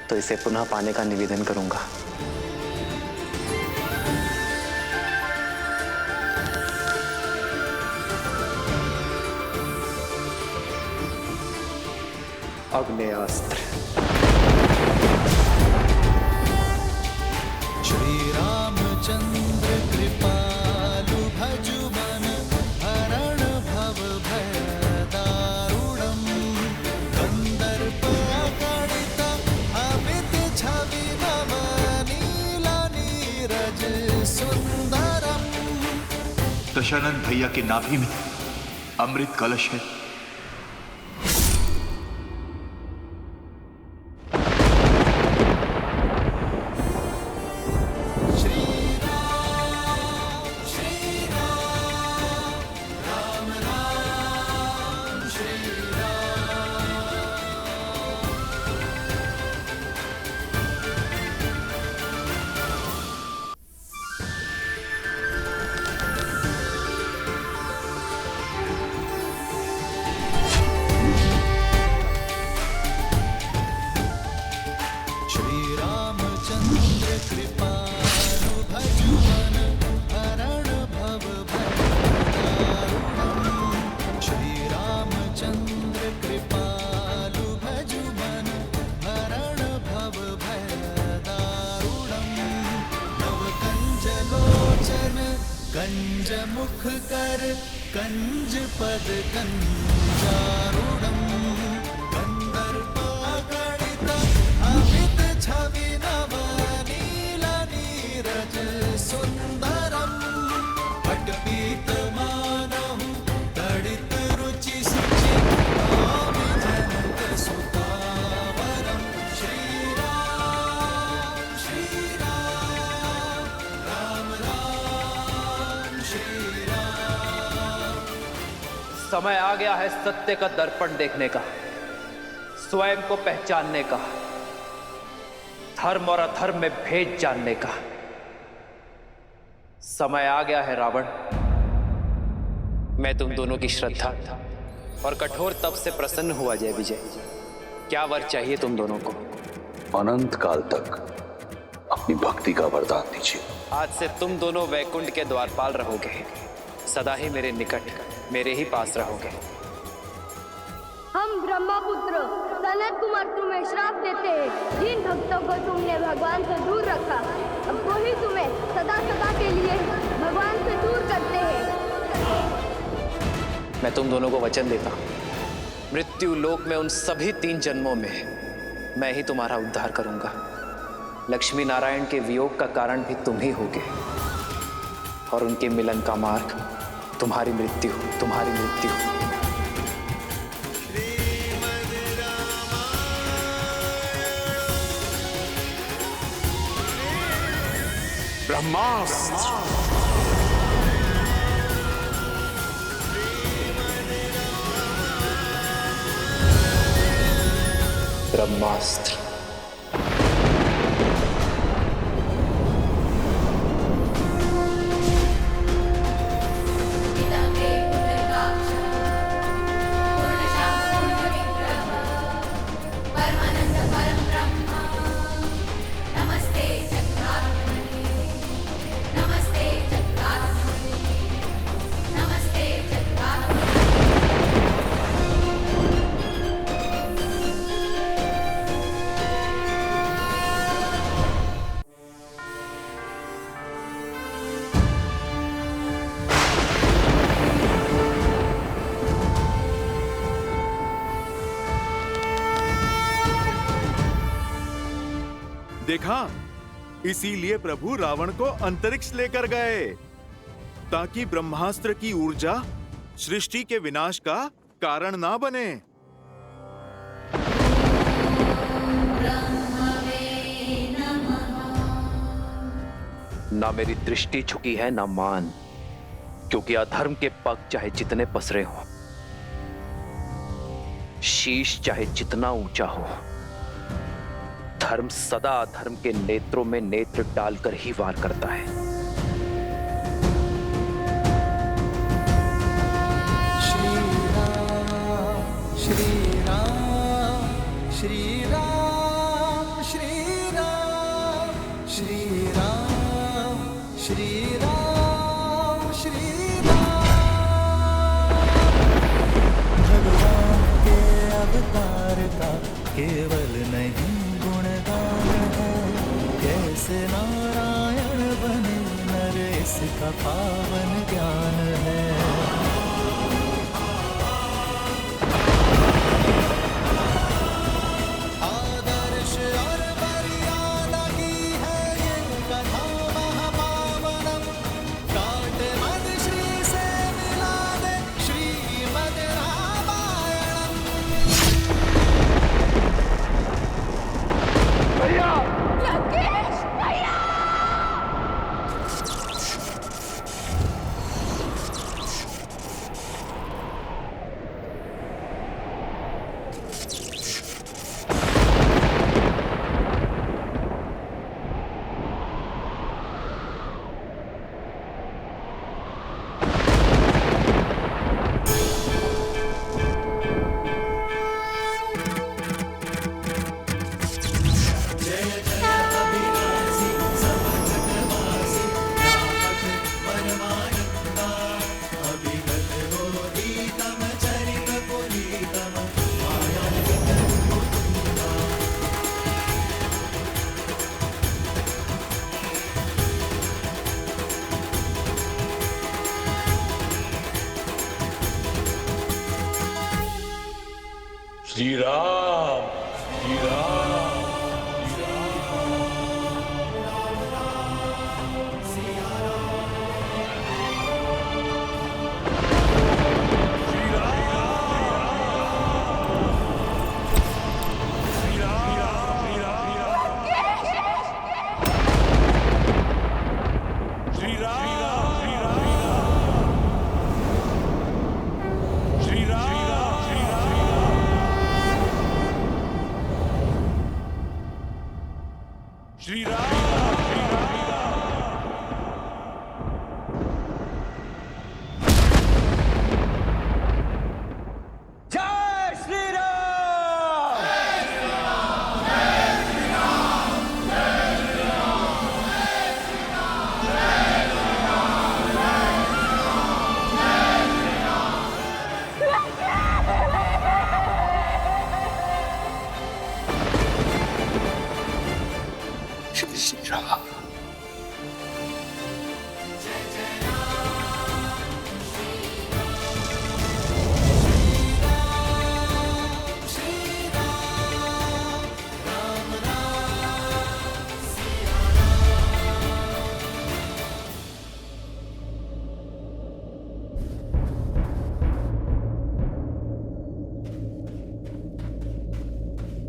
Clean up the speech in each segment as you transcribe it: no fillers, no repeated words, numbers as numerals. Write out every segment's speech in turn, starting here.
तो इसे पुनः पाने का निवेदन करूंगा। अग्नेयास्त्र। श्री रामचंद्र कृपालु भजुमन हरण भव भय दारुणम कंदर्प गणित अमित छवि नव नीला नीरज सुंदरम। दशानन भैया की नाभि में अमृत कलश है। कंज मुख कर कंज पद कंजारूढ़म कंदर्प गणित अमित छवि नव नीला नीरज सुंदरम पटपीत मानहु तड़ित रुचि सुचि भावि जनक सुतावरम। श्री राम राम राम श्री राम। समय आ गया है सत्य का दर्पण देखने का, स्वयं को पहचानने का, धर्म और अधर्म में भेद जानने का। समय आ गया है रावण। मैं तुम दोनों की श्रद्धा और कठोर तप से प्रसन्न हुआ जय विजय। क्या वर चाहिए तुम दोनों को? अनंत काल तक अपनी भक्ति का वरदान दीजिए। आज से तुम दोनों वैकुंठ के द्वारपाल रहोगे, सदा ही मेरे निकट, मेरे ही पास रहोगे। हम ब्रह्मपुत्र सनत कुमार तुम्हें श्राप देते हैं। जिन भक्तों को तुमने भगवान से दूर रखा, अब वही तुम्हें सदा सदा के लिए भगवान से दूर करते हैं। मैं तुम दोनों को वचन देता हूं, मृत्यु लोक में उन सभी 3 जन्मों में मैं ही तुम्हारा उद्धार करूंगा। लक्ष्मी नारायण के वियोग का कारण भी तुम ही होगे और उनके मिलन का मार्ग तुम्हारी मृत्यु, तुम्हारी मृत्यु। ब्रह्मास्त्र। ब्रह्मास्त्र। देखा, इसीलिए प्रभु रावण को अंतरिक्ष लेकर गए, ताकि ब्रह्मास्त्र की ऊर्जा सृष्टि के विनाश का कारण ना बने। ना मेरी दृष्टि झुकी है ना मान, क्योंकि अधर्म के पग चाहे जितने पसरे हो, शीश चाहे जितना ऊंचा हो, धर्म सदा अधर्म के नेत्रों में नेत्र डालकर ही वार करता है। श्री राम श्री राम श्री राम श्री श्री राम भगवान के अवतार का केवल नहीं गुणगान है, कैसे नारायण बने नर इसका पावन ज्ञान है। आदर्श और मर्यादा की है ये कथा महापावनम, काटे मद श्री से मिला दे श्रीमद् रामायणम। लंकेश भैया! श्री राम, श्री राम।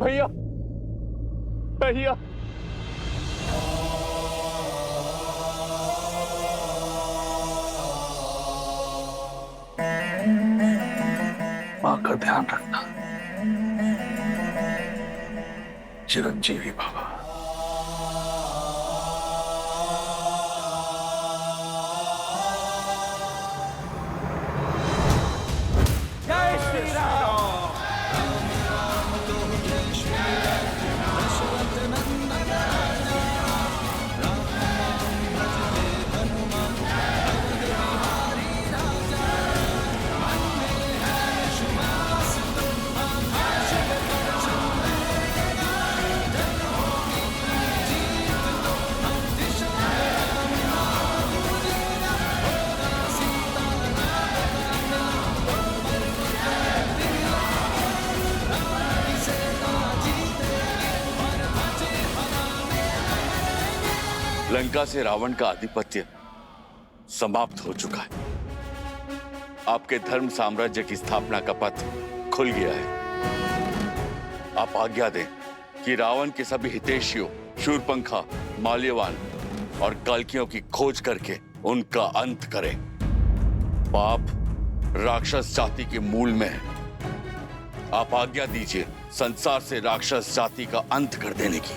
भैया भैया माँ का ध्यान रखना। चिरंजीवी बाबा। लंका से रावण का आधिपत्य समाप्त हो चुका है। आपके धर्म साम्राज्य की स्थापना का पथ खुल गया है। आप आज्ञा दें कि रावण के सभी हितैषियों शूरपंखा, माल्यवान और कल्कियों की खोज करके उनका अंत करें। पाप राक्षस जाति के मूल में है। आप आज्ञा दीजिए संसार से राक्षस जाति का अंत कर देने की।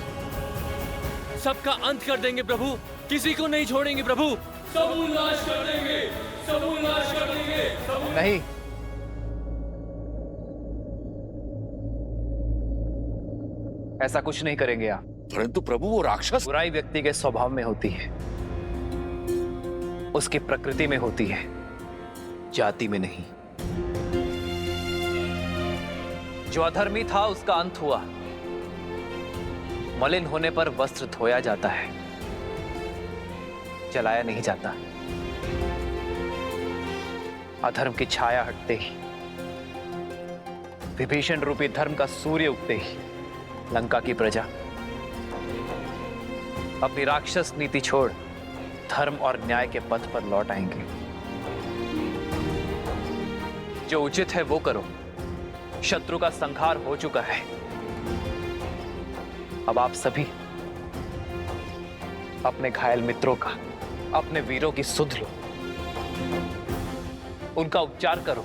सबका अंत कर देंगे प्रभु, किसी को नहीं छोड़ेंगे प्रभु। सबूत नाश कर देंगे, सबूत नाश कर देंगे। नहीं, ऐसा कुछ नहीं करेंगे आप। परंतु प्रभु वो राक्षस। बुराई व्यक्ति के स्वभाव में होती है, उसकी प्रकृति में होती है, जाति में नहीं। जो अधर्मी था उसका अंत हुआ। मलिन होने पर वस्त्र धोया जाता है, जलाया नहीं जाता। अधर्म की छाया हटते ही, विभीषण रूपी धर्म का सूर्य उगते ही, लंका की प्रजा अपनी राक्षस नीति छोड़ धर्म और न्याय के पथ पर लौट आएंगे। जो उचित है वो करो। शत्रु का संहार हो चुका है। अब आप सभी अपने घायल मित्रों का, अपने वीरों की सुध लो, उनका उपचार करो।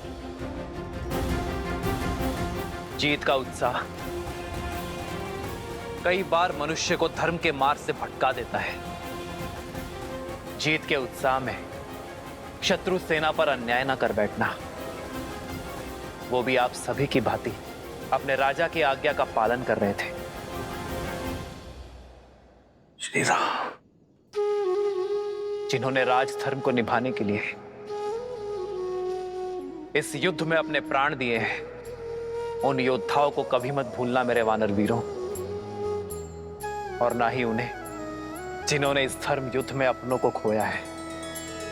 जीत का उत्साह कई बार मनुष्य को धर्म के मार्ग से भटका देता है। जीत के उत्साह में शत्रु सेना पर अन्याय न कर बैठना। वो भी आप सभी की भांति अपने राजा की आज्ञा का पालन कर रहे थे। श्री राम, जिन्होंने राजधर्म को निभाने के लिए इस युद्ध में अपने प्राण दिए हैं, उन योद्धाओं को कभी मत भूलना मेरे वानर वीरों, और ना ही उन्हें जिन्होंने इस धर्म युद्ध में अपनों को खोया है।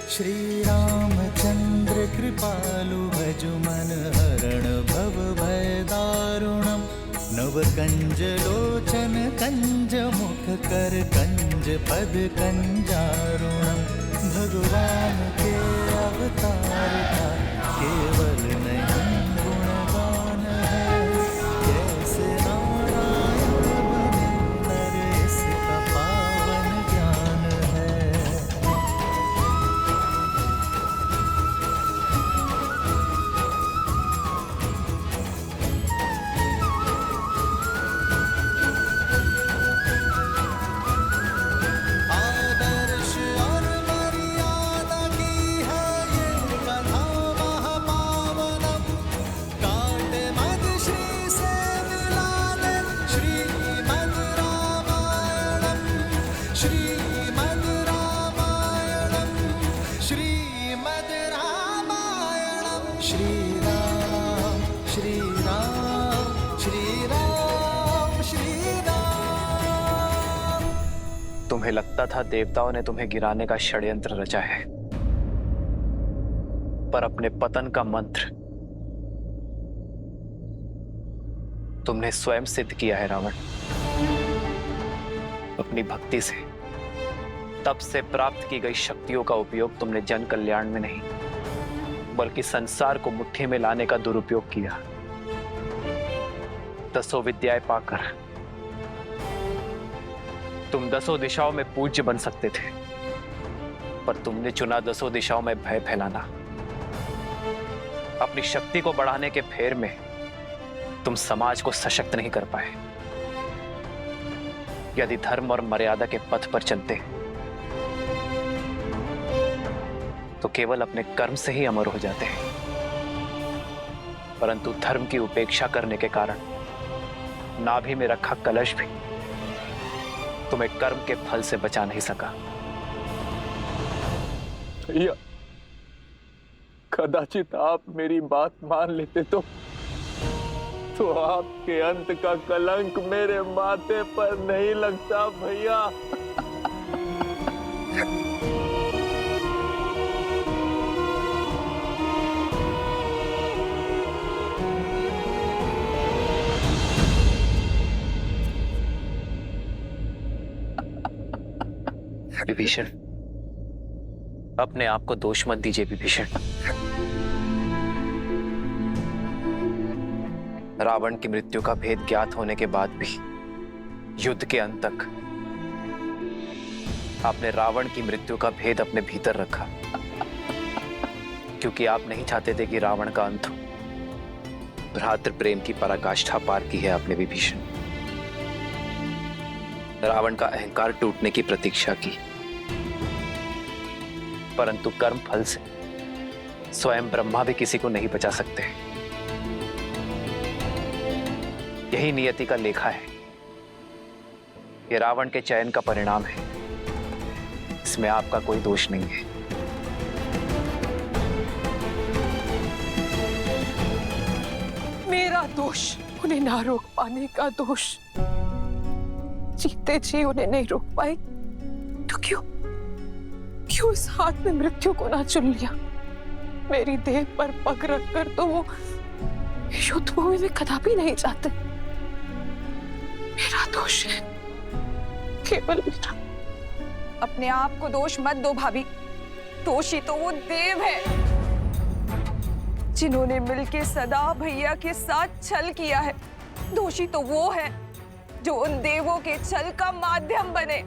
श्री रामचंद्र कृपालु भजु मन हरण भव भय दारुणम नव कंज लोचन कंज मुख कर कंज पद कंजारुणम। भगवान के अवतार का केवल नहीं गुणगान है, कैसे नारायण बने नर इसका पावन ज्ञान है। आदर्श और मर्यादा की है ये कथा महापावनम। काट मद श्री से मिलाने श्रीमद् रामायणम, श्रीमद् रामायणम, श्रीमद् रामायणम। श्री राम श्री राम श्री राम श्री राम। तुम्हें लगता था देवताओं ने तुम्हें गिराने का षड्यंत्र रचा है, पर अपने पतन का मंत्र तुमने स्वयं सिद्ध किया है रावण। अपनी भक्ति से, तप से प्राप्त की गई शक्तियों का उपयोग तुमने जन कल्याण में नहीं, बल्कि संसार को मुट्ठी में लाने का दुरुपयोग किया। दसों विद्याएं पाकर तुम दसों दिशाओं में पूज्य बन सकते थे, पर तुमने चुना दसों दिशाओं में भय फैलाना। अपनी शक्ति को बढ़ाने के फेर में तुम समाज को सशक्त नहीं कर पाए। यदि धर्म और मर्यादा के पथ पर चलते तो केवल अपने कर्म से ही अमर हो जाते हैं, परंतु धर्म की उपेक्षा करने के कारण नाभि में रखा कलश भी तुम्हें कर्म के फल से बचा नहीं सका। भैया, कदाचित आप मेरी बात मान लेते तो आपके अंत का कलंक मेरे माथे पर नहीं लगता भैया। विभीषण, अपने आप को दोष मत दीजिए विभीषण। रावण की मृत्यु का भेद ज्ञात होने के बाद भी युद्ध के अंत तक आपने रावण की मृत्यु का भेद अपने भीतर रखा, क्योंकि आप नहीं चाहते थे कि रावण का अंत हो। भ्रातृ प्रेम की पराकाष्ठा पार की है आपने विभीषण। रावण का अहंकार टूटने की प्रतीक्षा की, परंतु कर्म फल से स्वयं ब्रह्मा भी किसी को नहीं बचा सकते। यही नियति का लेखा है। ये रावण के चयन का परिणाम है, इसमें आपका कोई दोष नहीं है। मेरा दोष, उन्हें ना रोक पाने का दोष। जीते जी उन्हें नहीं रोक पाए तो क्यों इस हाथ में मृत्यु को ना चुन लिया? मेरी देह पर पग रखकर तो वो युद्ध भूमि में कदापि नहीं जाते। मेरा दोष है, केवल मेरा। अपने आप को दोष मत दो भाभी, दोषी तो वो देव है जिन्होंने मिलके सदा भैया के साथ छल किया है। दोषी तो वो है जो उन देवों के छल का माध्यम बने।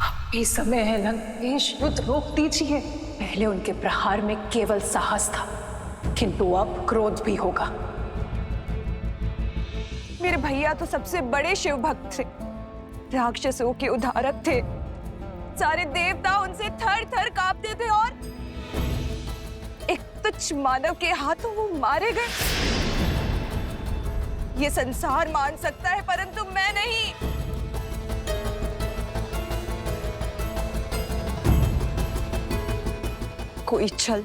अभी समय है लंकेश, युद्ध रोक दीजिए। पहले उनके प्रहार में केवल साहस था, किंतु अब क्रोध भी होगा। मेरे भैया तो सबसे बड़े शिव भक्त थे, राक्षसों के उद्धारक थे। सारे देवता उनसे थर थर कांपते थे और एक तुच्छ मानव के हाथों वो मारे गए। ये संसार मान सकता है परंतु मैं नहीं। कोई छल,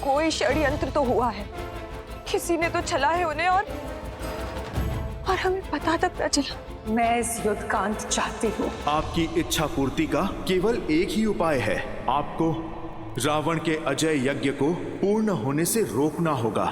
कोई षड्यंत्र तो हुआ है। किसी ने तो छला है उन्हें और हमें पता तक न चला। मैं इस युद्ध का अंत चाहती हूँ। आपकी इच्छा पूर्ति का केवल एक ही उपाय है। आपको रावण के अजय यज्ञ को पूर्ण होने से रोकना होगा।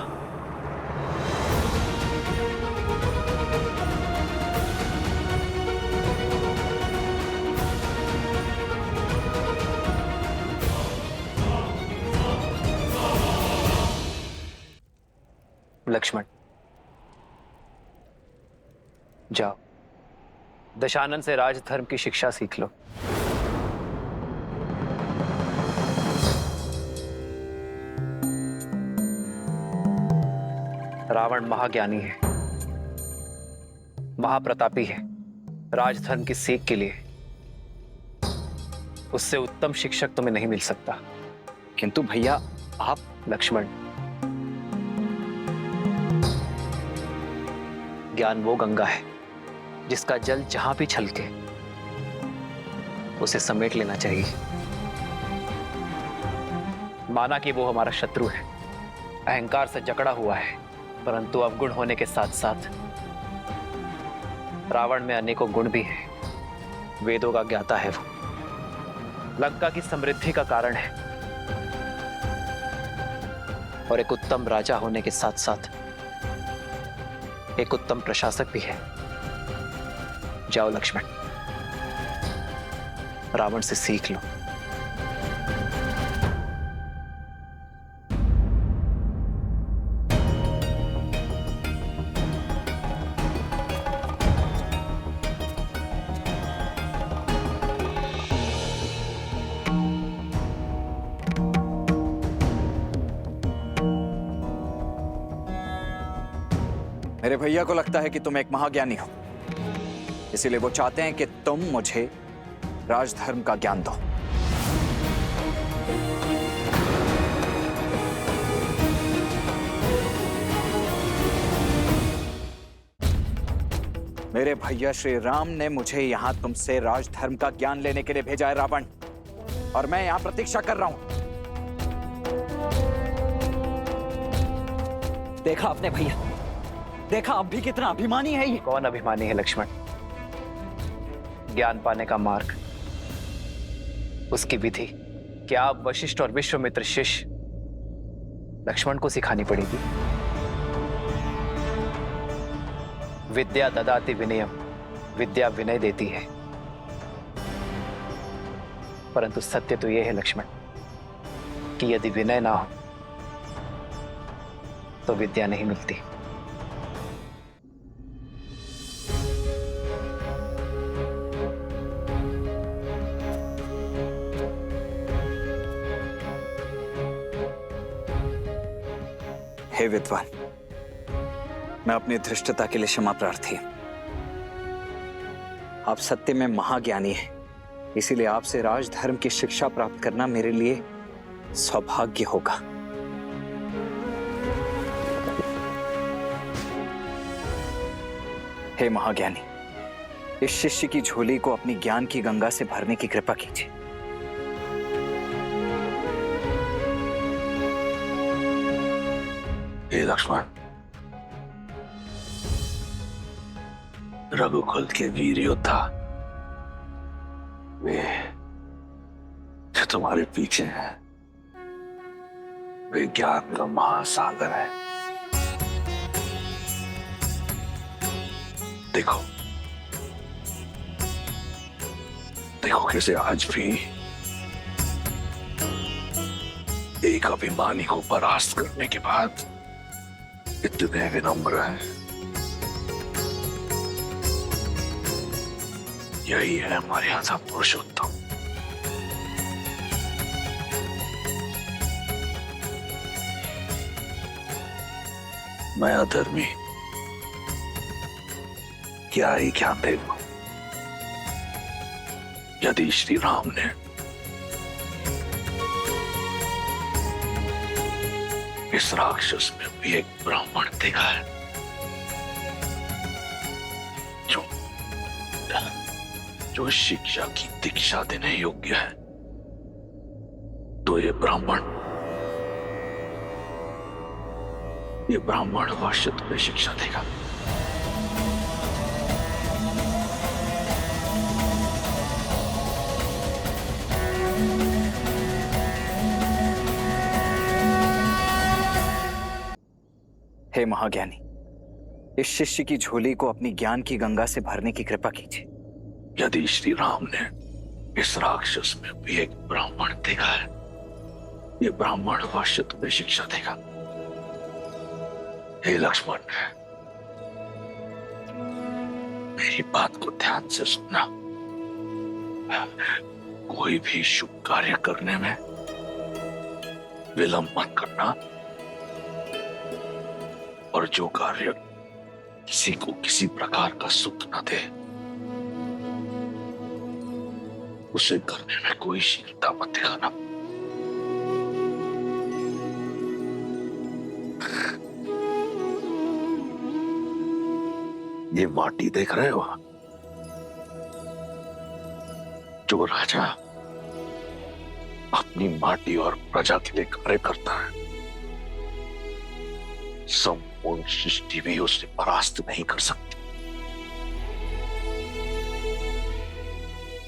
लक्ष्मण, जाओ दशानन से राजधर्म की शिक्षा सीख लो। रावण महाज्ञानी है, महाप्रतापी है। राजधर्म की सीख के लिए उससे उत्तम शिक्षक तुम्हें नहीं मिल सकता। किंतु भैया आप। लक्ष्मण, ज्ञान वो गंगा है जिसका जल जहां भी छलके उसे समेट लेना चाहिए। माना कि वो हमारा शत्रु है, अहंकार से जकड़ा हुआ है, परंतु अवगुण होने के साथ साथ रावण में अनेकों गुण भी हैं। वेदों का ज्ञाता है वो, लंका की समृद्धि का कारण है और एक उत्तम राजा होने के साथ साथ एक उत्तम प्रशासक भी है। जाओ लक्ष्मण, रावण से सीख लो। मेरे भैया को लगता है कि तुम एक महाज्ञानी हो, इसीलिए वो चाहते हैं कि तुम मुझे राजधर्म का ज्ञान दो। मेरे भैया श्री राम ने मुझे यहां तुमसे राजधर्म का ज्ञान लेने के लिए भेजा है रावण, और मैं यहां प्रतीक्षा कर रहा हूं। देखा आपने भैया, देखा अब भी कितना अभिमानी है ये। कौन अभिमानी है लक्ष्मण? ज्ञान पाने का मार्ग, उसकी विधि क्या आप वशिष्ठ और विश्वामित्र शिष्य लक्ष्मण को सिखानी पड़ेगी? विद्या ददाति विनयम, विद्या विनय देती है, परंतु सत्य तो यह है लक्ष्मण कि यदि विनय ना हो तो विद्या नहीं मिलती। हे विद्वान, मैं अपनी धृष्टता के लिए क्षमा प्रार्थी हूं। आप सत्य में महाज्ञानी हैं, इसीलिए आपसे राजधर्म की शिक्षा प्राप्त करना मेरे लिए सौभाग्य होगा। हे महाज्ञानी, इस शिष्य की झोली को अपनी ज्ञान की गंगा से भरने की कृपा कीजिए। हे लक्ष्मण, रघुकुल के वीर योद्धा वे जो तुम्हारे पीछे हैं, वे ज्ञान का महासागर है। देखो देखो कैसे आज भी एक अभिमानी को परास्त करने के बाद इतने विनम्र हैं। यही है मर्यादा पुरुषोत्तम। मैं अधर्मी क्या ही ज्ञान दे दूं? यदि श्री राम ने इस राक्षस में भी एक ब्राह्मण देखा है जो शिक्षा की दीक्षा देने योग्य है, तो ये ब्राह्मण अवश्य तुम्हें शिक्षा देगा। हे महाज्ञानी, इस शिष्य की झोली को अपनी ज्ञान की गंगा से भरने की कृपा कीजिए। यदि श्री राम ने इस राक्षस में भी एक ब्राह्मण देखा है, ये ब्राह्मण अवश्य तुम्हें शिक्षा देगा। हे लक्ष्मण, मेरी बात को ध्यान से सुनना। कोई भी शुभ कार्य करने में विलंब मत करना, और जो कार्य किसी को किसी प्रकार का सुख न दे, उसे करने में कोई शीलता मत दिखाना। ये माटी देख रहे हो? जो राजा अपनी माटी और प्रजा के लिए कार्य करता है, संपूर्ण सृष्टि भी उसे परास्त नहीं कर सकती।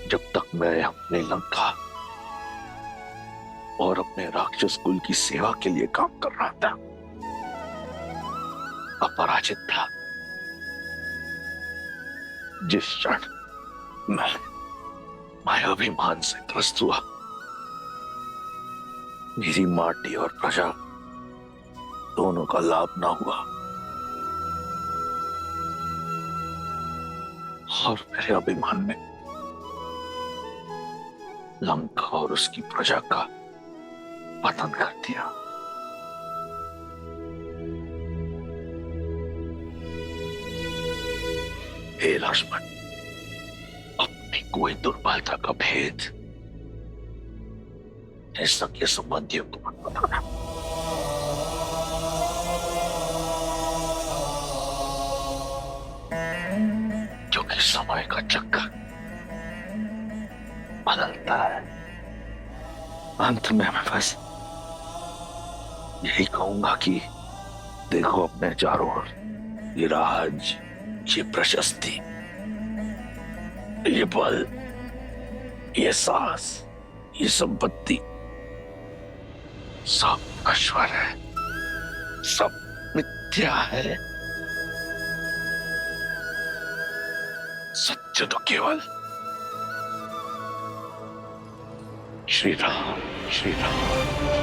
जब तक मैं अपने लंका और अपने राक्षस कुल की सेवा के लिए काम कर रहा था, अपराजित था, जिस क्षण मैं अभिमान से ग्रस्त हुआ, मेरी माटी और प्रजा दोनों का लाभ ना हुआ, और मेरे अभिमान ने लंका और उसकी प्रजा का पतन कर दिया। हे लक्ष्मण, अपनी कोई दुर्बलता का भेद सगे संबंधियों को मत बताना। क्योंकि समय का चक्कर बदलता है। अंत में मैं बस यही कहूंगा कि देखो अपने चारों ओर, ये राज, ये प्रशस्ति, ये बल, ये साहस, ये संपत्ति सब नश्वर है, सब मिथ्या है। सत्य तो केवल श्री राम, श्री राम।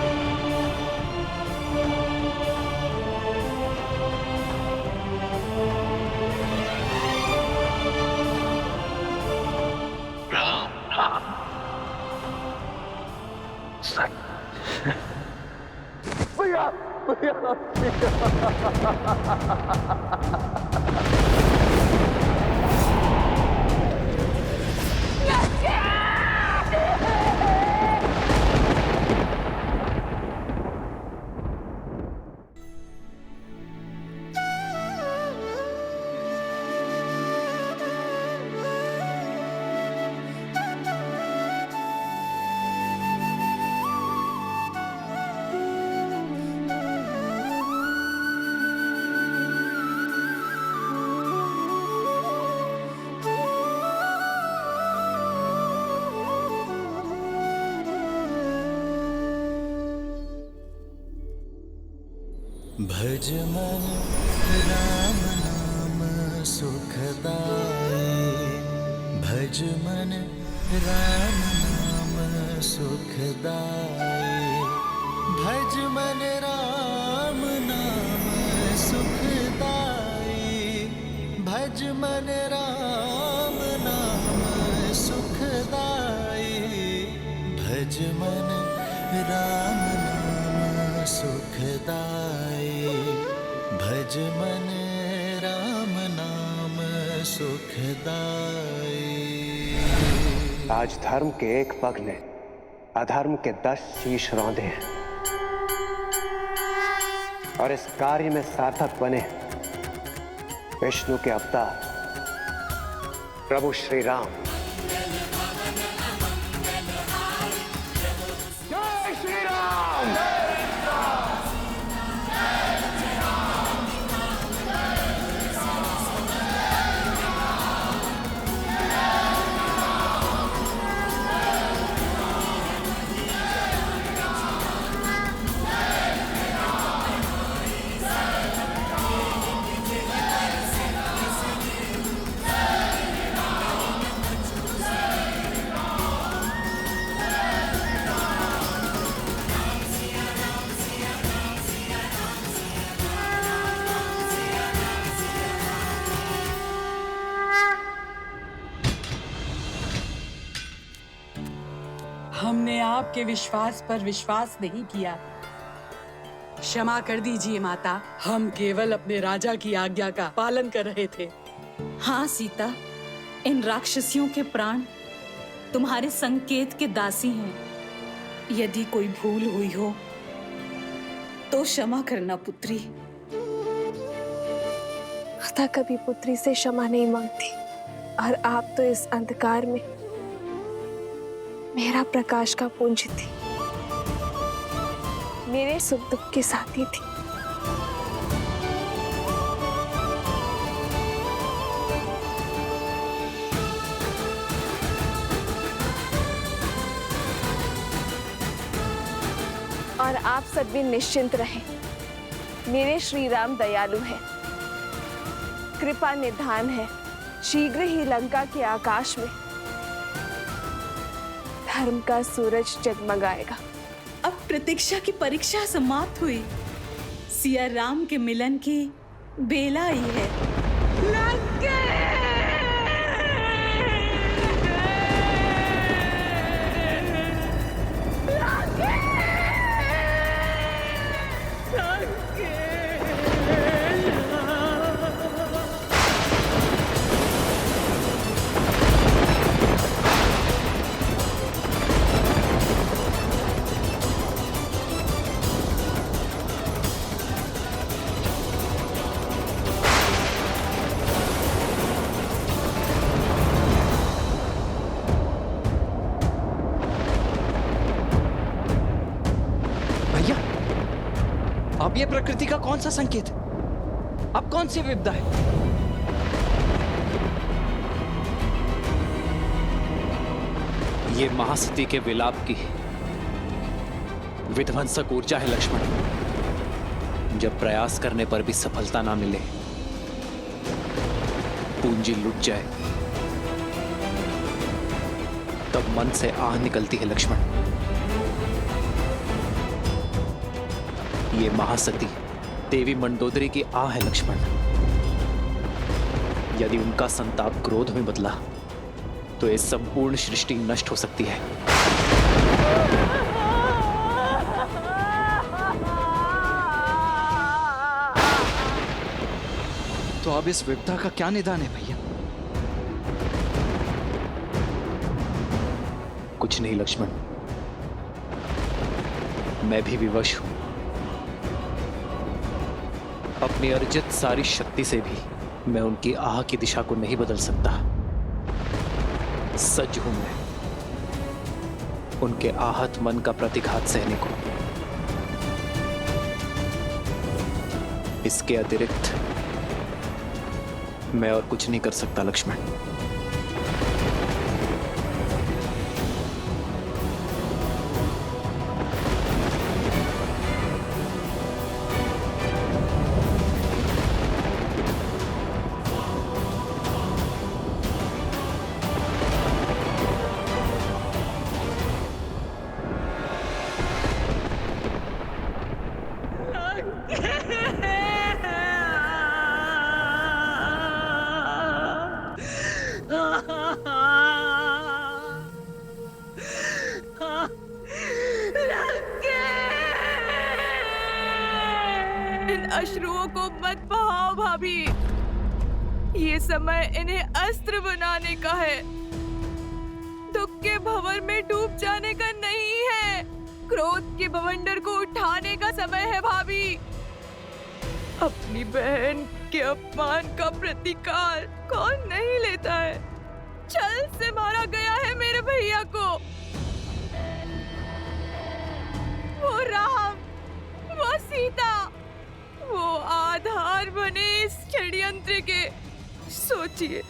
भज मन राम नाम सुखदाई भज मन राम नाम सुखदाई भज मन राम नाम सुखदाई भज मन राम नाम सुखदाई भज मन राम नाम सुखदाई भज मन राम नाम सुखदाई। आज धर्म के एक पग ने अधर्म के 10 शीश रौंदे हैं और इस कार्य में सार्थक बने विष्णु के अवतार प्रभु श्री राम। जय श्री राम। हमने आपके विश्वास पर विश्वास नहीं किया। क्षमा कर दीजिए माता, हम केवल अपने राजा की आज्ञा का पालन कर रहे थे। हाँ सीता, इन राक्षसियों के प्राण तुम्हारे संकेत के दासी हैं। यदि कोई भूल हुई हो तो क्षमा करना पुत्री। माता कभी पुत्री से क्षमा नहीं मांगती और आप तो इस अंधकार में मेरा प्रकाश का पुंज थी, मेरे सुख दुख के साथी थी। और आप सब भी निश्चिंत रहें, मेरे श्री राम दयालु हैं, कृपा निधान है। शीघ्र ही लंका के आकाश में धर्म का सूरज जगमगाएगा। अब प्रतीक्षा की परीक्षा समाप्त हुई। सिया राम के मिलन की बेला आई है। अब ये प्रकृति का कौन सा संकेत है? अब कौन सी विपदा है? ये महासती के विलाप की विध्वंसक ऊर्जा है लक्ष्मण। जब प्रयास करने पर भी सफलता ना मिले, पूंजी लुट जाए, तब मन से आह निकलती है लक्ष्मण। ये महासती देवी मंडोदरी की आह है लक्ष्मण। यदि उनका संताप क्रोध में बदला तो ये संपूर्ण सृष्टि नष्ट हो सकती है। तो अब इस विपदा का क्या निदान है भैया? कुछ नहीं लक्ष्मण, मैं भी विवश हूं। अपनी अर्जित सारी शक्ति से भी मैं उनकी आह की दिशा को नहीं बदल सकता। सज्ज हूं मैं उनके आहत मन का प्रतिघात सहने को। इसके अतिरिक्त मैं और कुछ नहीं कर सकता लक्ष्मण। इन अश्रुओं को मत बहाओ भाभी। ये समय इन्हें अस्त्र बनाने का है, दुख के भंवर में डूब जाने का नहीं है। क्रोध के बवंडर को उठाने का समय है भाभी। अपनी बहन के अपमान का प्रतिकार कौन नहीं लेता है। छल से मारा गया है मेरे भैया को। वो राम, वो सीता, वो आधार बने इस षड्यंत्र के। सोचिए,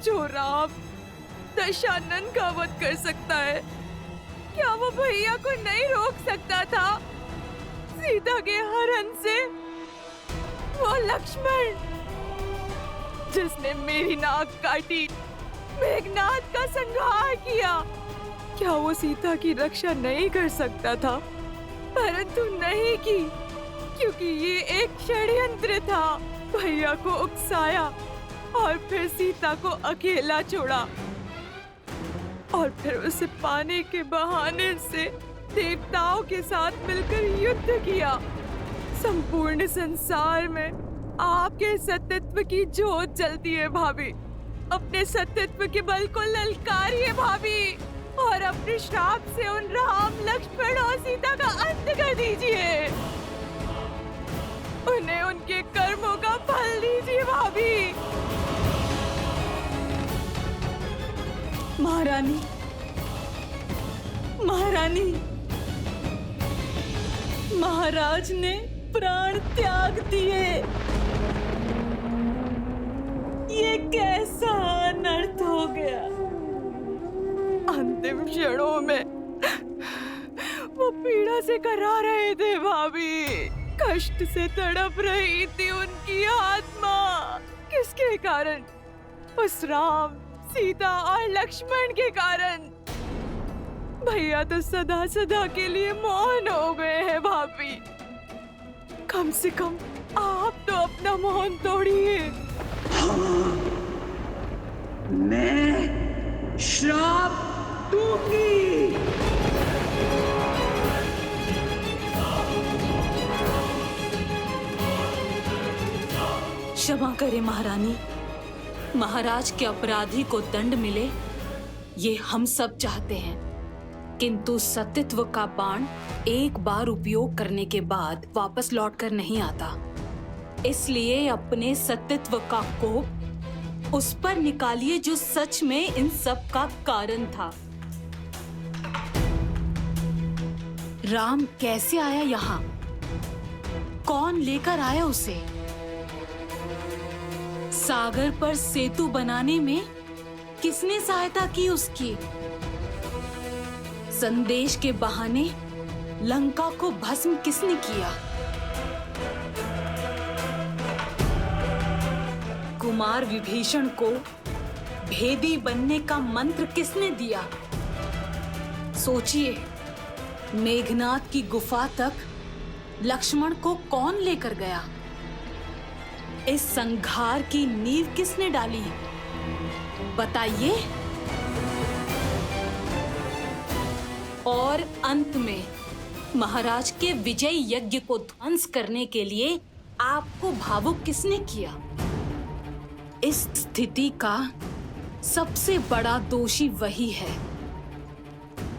जो राम दशानन का वध कर सकता है, क्या वो भैया को नहीं रोक सकता था सीता के हरण से? वो लक्ष्मण जिसने मेरी नाक काटी, मेघनाद का संहार किया, क्या वो सीता की रक्षा नहीं कर सकता था? परंतु नहीं की, क्योंकि ये एक षड्यंत्र था। भैया को उकसाया और फिर सीता को अकेला छोड़ा और फिर उसे पाने के बहाने से देवताओं के साथ मिलकर युद्ध किया। संपूर्ण संसार में आपके सत्यत्व की ज्योत जलती है भाभी। अपने सत्यत्व के बल को ललकारिए भाभी और अपने श्राप से उन राम, लक्ष्मण और सीता का अंत कर दीजिए। उन्हें उनके कर्मों का फल दीजिए भाभी। महारानी, महारानी, महाराज ने प्राण त्याग दिए। ये कैसा अनर्थ हो गया? अंतिम क्षणों में वो पीड़ा से करा रहे थे भाभी। कष्ट से तड़प रही थी उनकी आत्मा। किसके कारण? उस राम, सीता और लक्ष्मण के कारण। भैया तो सदा सदा के लिए मौन हो गए हैं भाभी। कम से कम आप तो अपना मौन तोड़िए। मैं श्राप दूंगी। क्षमा करें महारानी, महाराज के अपराधी को दंड मिले, ये हम सब चाहते हैं। किंतु सत्यत्व का बाण एक बार उपयोग करने के बाद वापस लौटकर नहीं आता। इसलिए अपने सत्यत्व का कोप उस पर निकालिए जो सच में इन सब का कारण था। राम कैसे आया यहाँ? कौन लेकर आया उसे? सागर पर सेतु बनाने में किसने सहायता की उसकी? संदेश के बहाने लंका को भस्म किसने किया? कुमार विभीषण को भेदी बनने का मंत्र किसने दिया? सोचिए, मेघनाद की गुफा तक लक्ष्मण को कौन लेकर गया? इस संघार की नींव किसने डाली? बताइए। और अंत में महाराज के विजय यज्ञ को ध्वंस करने के लिए आपको भावुक किसने किया? इस स्थिति का सबसे बड़ा दोषी वही है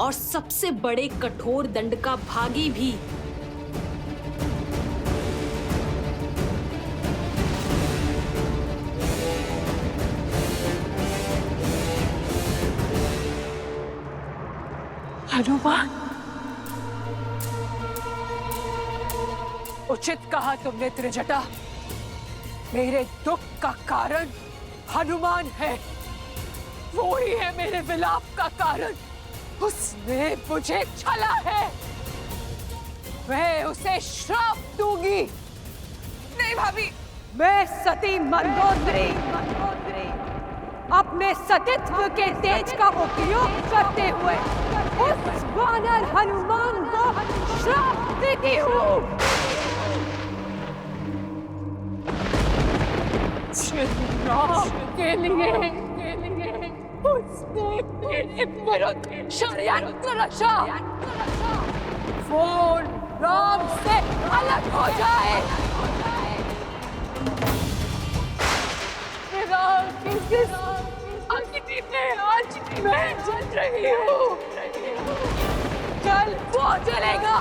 और सबसे बड़े कठोर दंड का भागी भी। हनुमान, उचित कहा तुमने त्रिजटा। मेरे दुख का कारण हनुमान है। वो ही है मेरे विलाप का कारण। उसने मुझे छला है। मैं उसे श्राप दूंगी। नहीं भाभी। मैं सती मंदोदरी अपने सतीत्व के तेज का उपयोग करते हुए उस वानर हनुमान को श्राप देती हूँ। श्री राम के लिए उसने मेरे विरुद्ध षड्यंत्र रचा। वो राम से अलग हो जाए। राम की जिस अग्नि में आज मैं जल रही हूँ, कल वो जलेगा,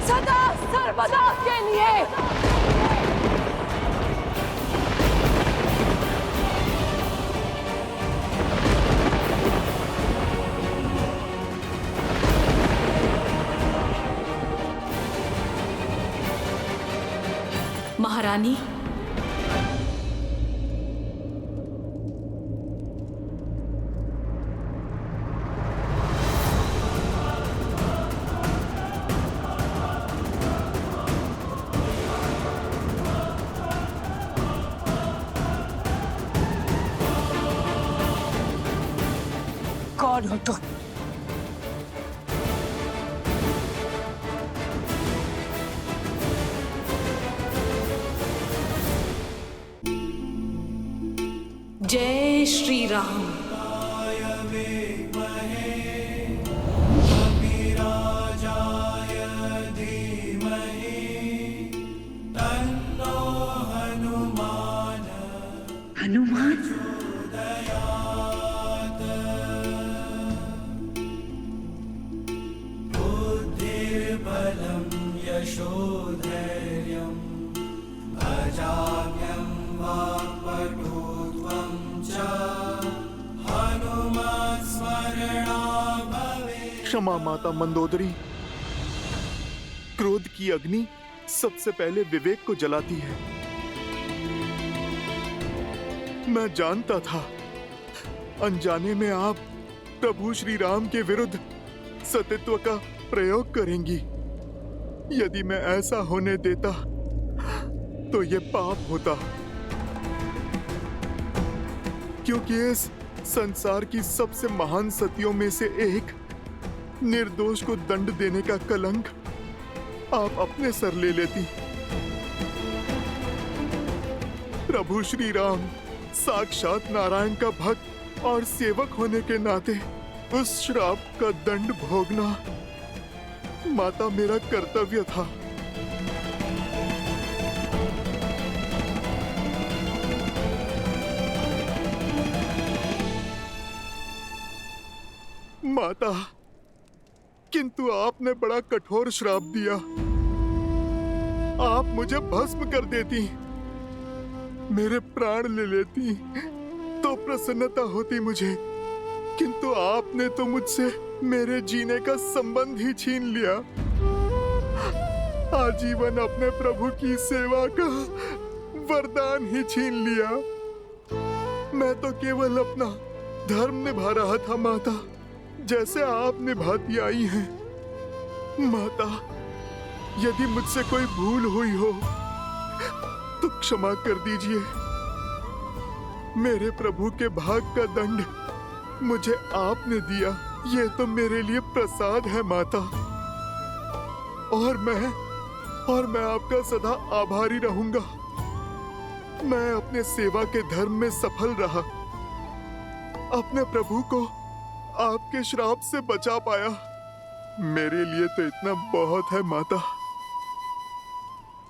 सदा सर्वदा के लिए। महारानी, कौन हो तुम? जय श्री राम। हनुमान बुद्धिर्बलं यशोधैर्यं अजाम्यं वाक्पटुत्वं च हनुमत्स्मरणा भवेत्। क्षमा माता मंदोदरी। क्रोध की अग्नि सबसे पहले विवेक को जलाती है। मैं जानता था अनजाने में आप प्रभु श्री राम के विरुद्ध सतीत्व का प्रयोग करेंगी। यदि मैं ऐसा होने देता तो ये पाप होता, क्योंकि इस संसार की सबसे महान सतियों में से एक निर्दोष को दंड देने का कलंक आप अपने सर ले लेती। प्रभु श्री राम साक्षात नारायण का भक्त और सेवक होने के नाते उस श्राप का दंड भोगना माता मेरा कर्तव्य था। माता, किंतु आपने बड़ा कठोर श्राप दिया। आप मुझे भस्म कर देती, मेरे प्राण ले लेती तो प्रसन्नता होती मुझे, किंतु आपने तो मुझसे मेरे जीने का संबंध ही छीन लिया। आजीवन अपने प्रभु की सेवा का वरदान ही छीन लिया। मैं तो केवल अपना धर्म निभा रहा था माता, जैसे आप निभाती आई हैं। माता, यदि मुझसे कोई भूल हुई हो तो क्षमा कर दीजिए। मेरे प्रभु के भाग का दंड मुझे आपने दिया, ये तो मेरे लिए प्रसाद है माता। और मैं आपका सदा आभारी रहूंगा। मैं अपने सेवा के धर्म में सफल रहा, अपने प्रभु को आपके श्राप से बचा पाया। मेरे लिए तो इतना बहुत है माता।